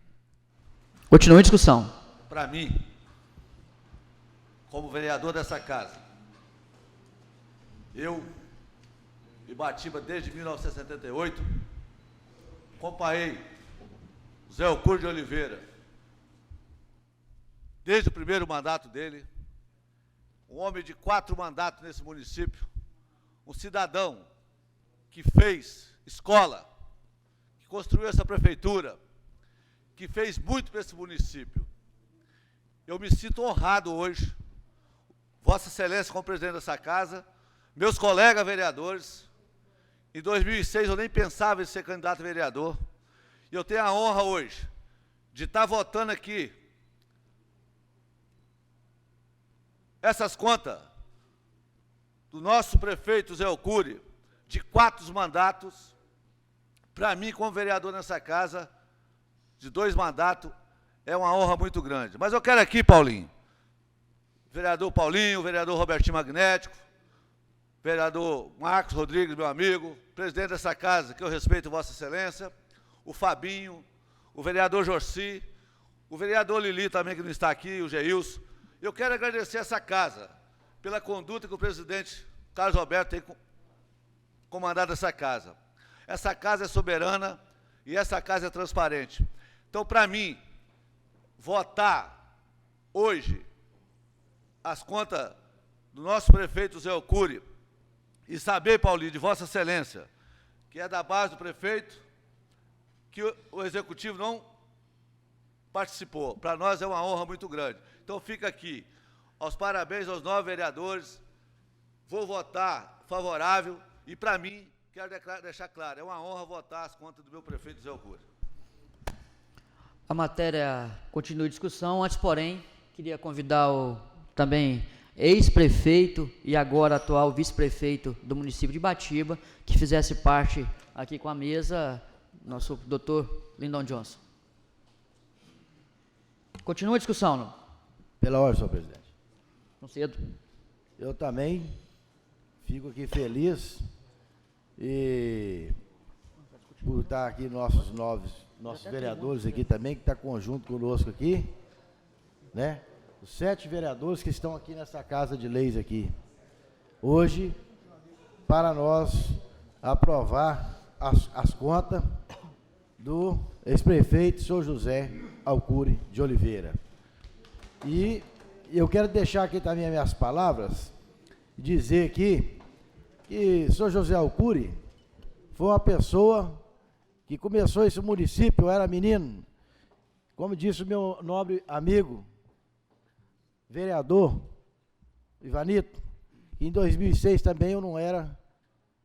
Continua em discussão. para mim, como vereador dessa casa, eu, Ibatiba, desde 1978, acompanhei Zé Alcuri de Oliveira, desde o primeiro mandato dele, um homem de 4 mandatos nesse município, um cidadão que fez escola, que construiu essa prefeitura, que fez muito para esse município. Eu me sinto honrado hoje, Vossa Excelência como presidente dessa casa, meus colegas vereadores. Em 2006 eu nem pensava em ser candidato a vereador, e eu tenho a honra hoje de estar votando aqui essas contas do nosso prefeito Zé Alcuri, de 4 mandatos, para mim, como vereador nessa casa, de 2 mandatos, é uma honra muito grande. Mas eu quero aqui, Paulinho, vereador Paulinho, vereador Robertinho Magnético, vereador Marcos Rodrigues, meu amigo, presidente dessa casa, que eu respeito Vossa Excelência, o Fabinho, o vereador Jorci, o vereador Lili também, que não está aqui, o Geilson. Eu quero agradecer essa casa pela conduta que o presidente Carlos Roberto tem comandado essa casa. Essa casa é soberana e essa casa é transparente. Então, para mim, votar hoje as contas do nosso prefeito Zé Alcuri e saber, Paulinho, de Vossa Excelência, que é da base do prefeito, que o Executivo não participou. Para nós é uma honra muito grande. Então, fica aqui aos parabéns aos 9 vereadores. Vou votar favorável e, para mim, quero deixar claro, é uma honra votar as contas do meu prefeito Zé Alcuri. A matéria continua em discussão. Antes, porém, queria convidar o também ex-prefeito e agora atual vice-prefeito do município de Ibatiba, que fizesse parte aqui com a mesa, nosso doutor Lyndon Johnson. Continua a discussão, não? Pela ordem, senhor presidente. Não cedo. Eu também fico aqui feliz e por estar aqui nossos vereadores aqui também, que está conjunto conosco aqui, né? Os 7 vereadores que estão aqui nessa casa de leis aqui. Hoje, para nós aprovar as contas do ex-prefeito São José Alcuri de Oliveira. E eu quero deixar aqui também as minhas palavras, dizer aqui que São José Alcuri foi uma pessoa que começou esse município, eu era menino, como disse o meu nobre amigo, vereador Ivanito, em 2006 também eu não era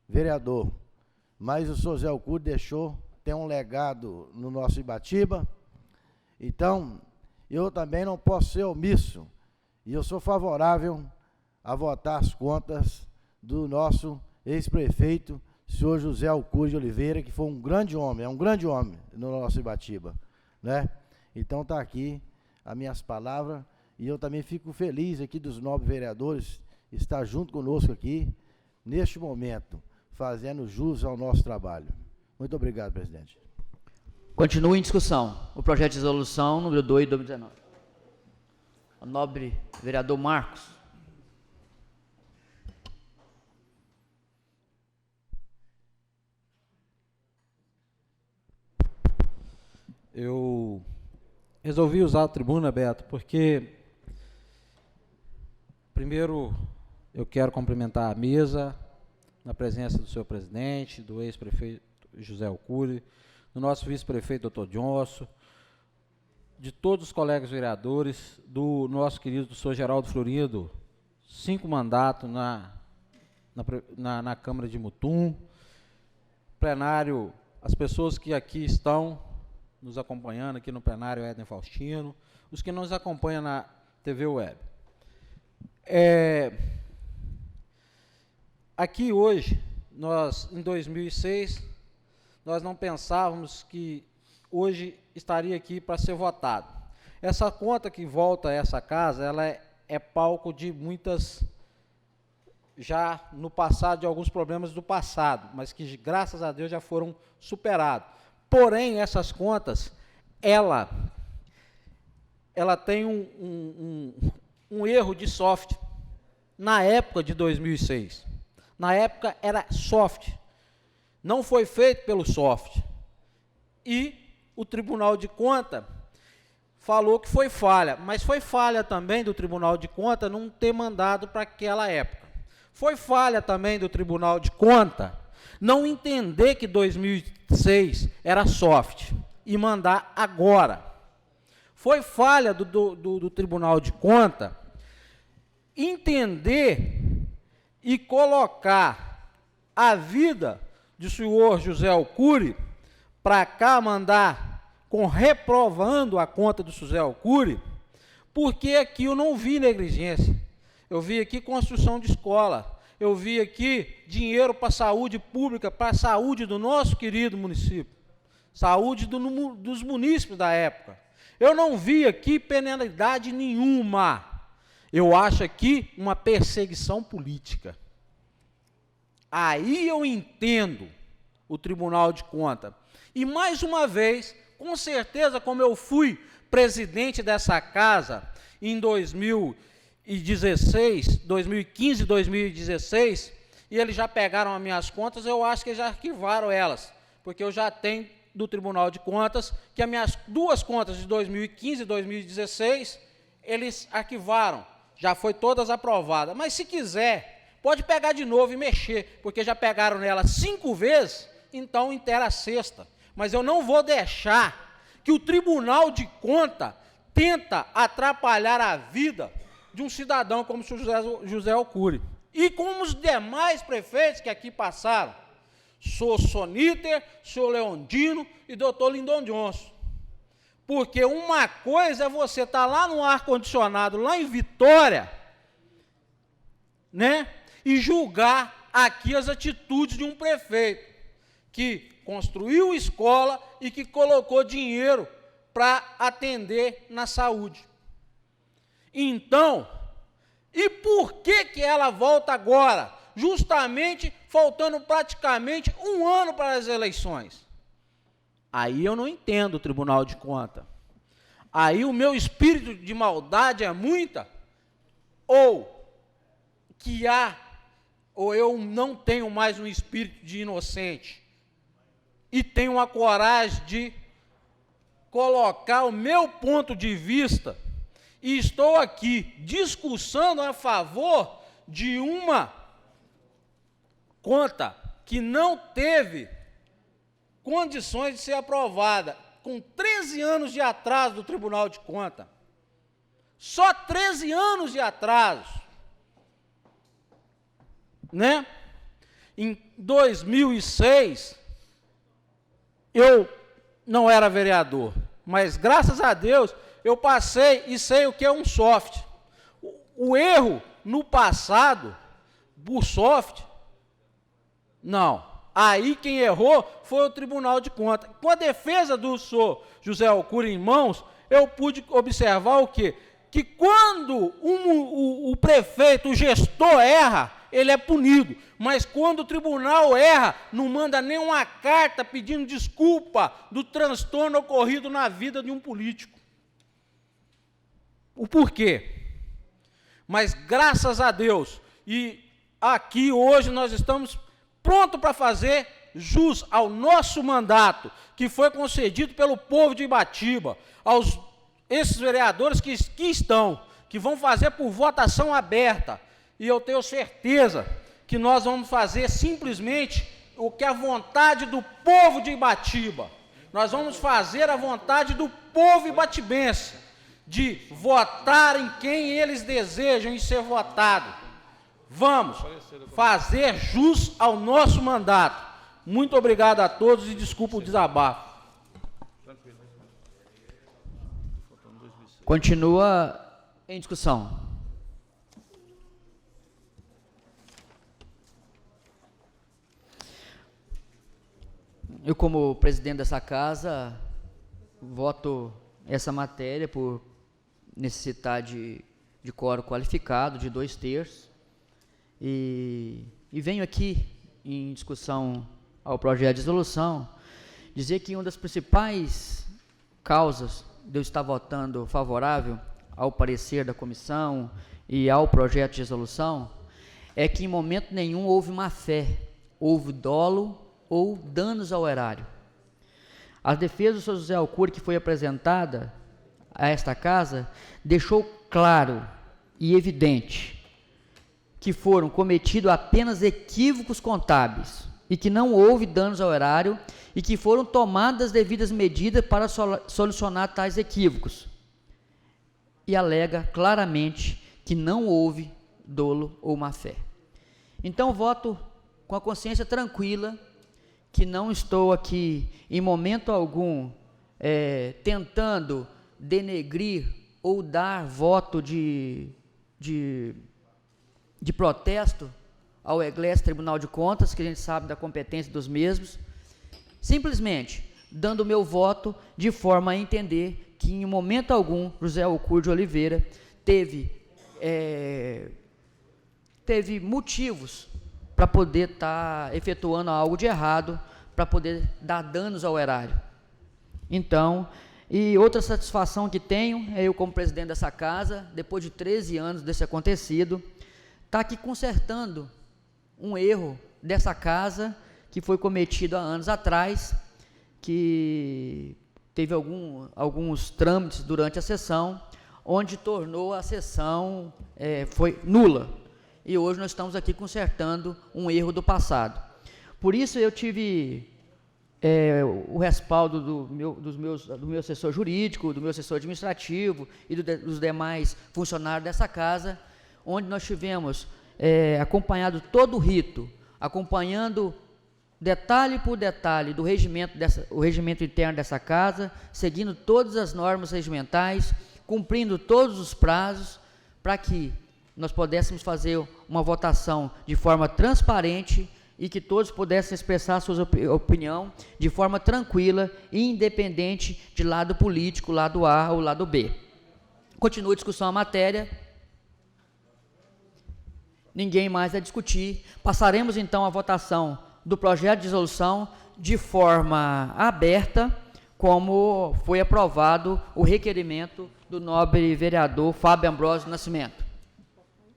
vereador, mas o São José Alcuri tem um legado no nosso Ibatiba, então eu também não posso ser omisso, e eu sou favorável a votar as contas do nosso ex-prefeito, senhor José Alcuri de Oliveira, que foi um grande homem, é um grande homem no nosso Ibatiba, né? Então está aqui as minhas palavras, e eu também fico feliz aqui dos 9 vereadores estar junto conosco aqui, neste momento, fazendo jus ao nosso trabalho. Muito obrigado, presidente. Continua em discussão o projeto de resolução número 2 de 2019. O nobre vereador Marcos. Eu resolvi usar a tribuna, Beto, porque, primeiro, eu quero cumprimentar a mesa, na presença do senhor presidente, do ex-prefeito José Alcuri, do nosso vice-prefeito, doutor Johnson, de todos os colegas vereadores, do nosso querido senhor Geraldo Florindo, 5 mandatos na Câmara de Mutum, plenário, as pessoas que aqui estão nos acompanhando, aqui no plenário, Éden Faustino, os que nos acompanham na TV Web. Aqui hoje, nós, em 2006, nós não pensávamos que hoje estaria aqui para ser votado. Essa conta que volta a essa casa, ela é palco de muitas, já no passado, de alguns problemas do passado, mas que, graças a Deus, já foram superados. Porém, essas contas, ela tem um erro de software. Na época de 2006, na época era software, não foi feito pelo software. E o Tribunal de Contas falou que foi falha, mas foi falha também do Tribunal de Contas não ter mandado para aquela época. Foi falha também do Tribunal de Contas não entender que 2006 era soft e mandar agora. Foi falha do Tribunal de Contas entender e colocar a vida do senhor José Alcuri para cá, mandar reprovando a conta do José Alcuri, porque aqui eu não vi negligência. Eu vi aqui construção de escola, eu vi aqui dinheiro para a saúde pública, para a saúde do nosso querido município, saúde dos munícipes da época. Eu não vi aqui penalidade nenhuma. Eu acho aqui uma perseguição política. Aí eu entendo o Tribunal de Contas. E mais uma vez, com certeza, como eu fui presidente dessa casa em 2016, 2015, 2016, e eles já pegaram as minhas contas, eu acho que já arquivaram elas, porque eu já tenho do Tribunal de Contas que as minhas 2 contas de 2015 e 2016, eles arquivaram, já foi todas aprovadas. Mas se quiser, pode pegar de novo e mexer, porque já pegaram nela 5 vezes, então inteira a sexta. Mas eu não vou deixar que o Tribunal de Contas tenta atrapalhar a vida de um cidadão como o senhor José Alcuri. E como os demais prefeitos que aqui passaram, sou Soniter, senhor Leondino e doutor Lindon Johnson. Porque uma coisa é você estar lá no ar-condicionado, lá em Vitória, né, e julgar aqui as atitudes de um prefeito que construiu escola e que colocou dinheiro para atender na saúde. Então, e por que ela volta agora? Justamente faltando praticamente 1 ano para as eleições. Aí eu não entendo o Tribunal de Contas. Aí o meu espírito de maldade é muita, ou eu não tenho mais um espírito de inocente e tenho a coragem de colocar o meu ponto de vista e estou aqui discursando a favor de uma conta que não teve condições de ser aprovada, com 13 anos de atraso do Tribunal de Contas. Só 13 anos de atraso. Né? Em 2006, eu não era vereador, mas graças a Deus eu passei e sei o que é um soft. O erro no passado, o soft, não. Aí quem errou foi o Tribunal de Contas. Com a defesa do senhor José Alcuri em mãos, eu pude observar o quê? Que quando o prefeito, o gestor erra, ele é punido. Mas quando o tribunal erra, não manda nem uma carta pedindo desculpa do transtorno ocorrido na vida de um político. O porquê? Mas graças a Deus, e aqui hoje nós estamos prontos para fazer jus ao nosso mandato, que foi concedido pelo povo de Ibatiba, aos esses vereadores que vão fazer por votação aberta. E eu tenho certeza que nós vamos fazer simplesmente o que é a vontade do povo de Ibatiba. Nós vamos fazer a vontade do povo ibatibense, de votar em quem eles desejam em ser votado. Vamos fazer jus ao nosso mandato. Muito obrigado a todos e desculpa o desabafo. Continua em discussão. Eu, como presidente dessa casa, voto essa matéria por necessitar de quórum qualificado, de 2/3, e venho aqui, em discussão ao projeto de resolução, dizer que uma das principais causas de eu estar votando favorável ao parecer da comissão e ao projeto de resolução é que em momento nenhum houve má fé, houve dolo ou danos ao erário. A defesa do Sr. José Alcuri, que foi apresentada a esta casa, deixou claro e evidente que foram cometidos apenas equívocos contábeis e que não houve danos ao erário e que foram tomadas as devidas medidas para solucionar tais equívocos. E alega claramente que não houve dolo ou má-fé. Então, voto com a consciência tranquila, que não estou aqui, em momento algum, tentando denegrir ou dar voto de protesto ao Eglés Tribunal de Contas, que a gente sabe da competência dos mesmos, simplesmente dando o meu voto de forma a entender que em momento algum José Alcuri de Oliveira teve motivos para poder estar efetuando algo de errado, para poder dar danos ao erário. Então, e outra satisfação que tenho, é eu como presidente dessa casa, depois de 13 anos desse acontecido, estar aqui consertando um erro dessa casa, que foi cometido há anos atrás, que teve alguns trâmites durante a sessão, onde tornou a sessão foi nula. E hoje nós estamos aqui consertando um erro do passado. Por isso eu tive o respaldo do meu assessor jurídico, do meu assessor administrativo e dos demais funcionários dessa casa, onde nós tivemos acompanhado todo o rito, acompanhando detalhe por detalhe do o regimento interno dessa casa, seguindo todas as normas regimentais, cumprindo todos os prazos, para que nós pudéssemos fazer uma votação de forma transparente e que todos pudessem expressar sua opinião de forma tranquila e independente de lado político, lado A ou lado B. Continua a discussão a matéria. Ninguém mais a discutir. Passaremos então à votação do projeto de resolução de forma aberta, como foi aprovado o requerimento do nobre vereador Fábio Ambrosio Nascimento.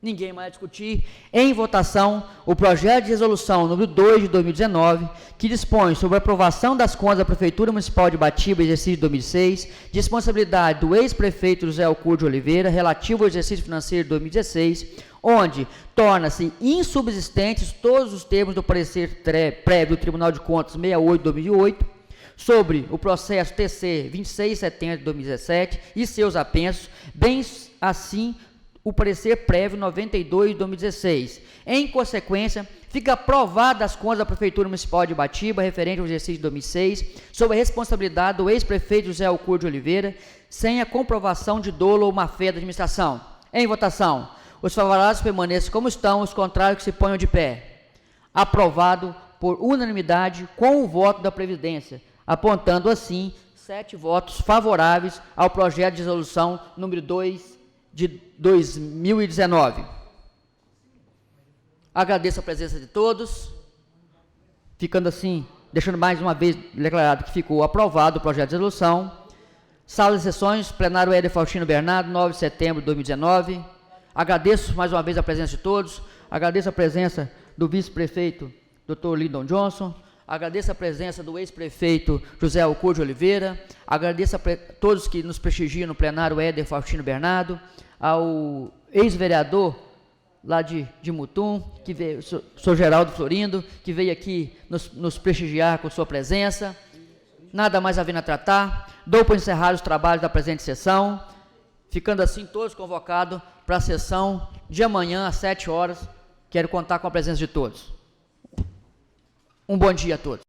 Ninguém mais discutir. Em votação, o projeto de resolução número 2 de 2019, que dispõe sobre a aprovação das contas da Prefeitura Municipal de Ibatiba, exercício de 2006, de responsabilidade do ex-prefeito José Alcur de Oliveira, relativo ao exercício financeiro de 2016, onde torna-se insubsistentes todos os termos do parecer prévio do Tribunal de Contas 68 de 2008, sobre o processo TC 2670 de 2017 e seus apensos, bem assim o parecer prévio 92 de 2016. Em consequência, fica aprovada as contas da Prefeitura Municipal de Ibatiba, referente ao exercício de 2006, sob a responsabilidade do ex-prefeito José Alcur de Oliveira, sem a comprovação de dolo ou má-fé da administração. Em votação, os favoráveis permaneçam como estão, os contrários que se ponham de pé. Aprovado por unanimidade com o voto da Previdência, apontando assim 7 votos favoráveis ao projeto de resolução número 2 de 2019. Agradeço a presença de todos, ficando assim, deixando mais uma vez declarado que ficou aprovado o projeto de resolução. Sala de sessões, plenário Éder Faustino Bernardo, 9 de setembro de 2019. Agradeço mais uma vez a presença de todos, agradeço a presença do vice-prefeito Dr. Lyndon Johnson, agradeço a presença do ex-prefeito José Alcur de Oliveira, agradeço a todos que nos prestigiam no plenário Éder Faustino Bernardo, ao ex-vereador lá de Mutum, que veio, Sr. Geraldo Florindo, que veio aqui nos prestigiar com sua presença. Nada mais havendo a tratar, dou por encerrar os trabalhos da presente sessão, ficando assim todos convocados para a sessão de amanhã às 7 horas. Quero contar com a presença de todos. Um bom dia a todos.